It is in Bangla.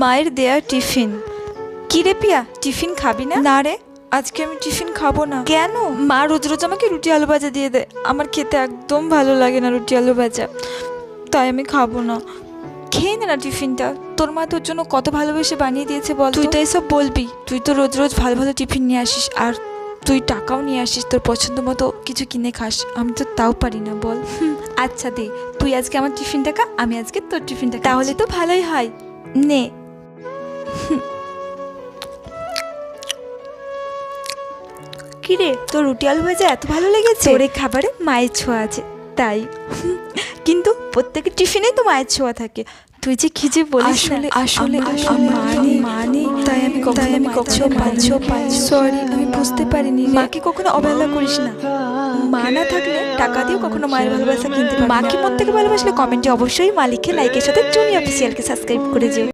মায়ের দেয়া টিফিন। কি রে পিয়া, টিফিন খাবি না? না রে, আজকে আমি টিফিন খাবো না। কেন? মা রোজ রোজ আমাকে রুটি আলু ভাজা দিয়ে দেয়, আমার খেতে একদম ভালো লাগে না রুটি আলু ভাজা, তাই আমি খাবো না। খেয়ে নে না টিফিনটা, তোর মা তোর জন্য কত ভালোবেসে বানিয়ে দিয়েছে বল। তুই তো এসব বলবি, তুই তো রোজ রোজ ভালো ভালো টিফিন নিয়ে আসিস, আর তুই টাকাও নিয়ে আসিস তোর পছন্দ মতো কিছু কিনে খাস, আমি তো তাও পারি না বল। আচ্ছা দে, তুই আজকে আমার টিফিনটা খা, আমি আজকে তোর টিফিনটা, তাহলে তো ভালোই হয়। নে। কিরে, তোর রুটি আলু ভাজা এত ভালো লেগেছে? তোর এই খাবারে মায়ের ছোঁয়া আছে তাই। কিন্তু প্রত্যেকের টিফিনে তো মায়ের ছোঁয়া থাকে। তুই যে কি যে বলিস, আসলে মানে তাই আমি সরি, আমি বুঝতে পারিনি। মাকে কখনো অবহেলা করিস না, মা না থাকলে টাকা দিয়েও কখনো মায়ের ভালোবাসা কিনতে পারবি না। মাকে মন থেকে ভালোবাসলে কমেন্টে অবশ্যই মালিককে লাইকের সাথে টুনি অফিসিয়ালকে সাবস্ক্রাইব করে যেও।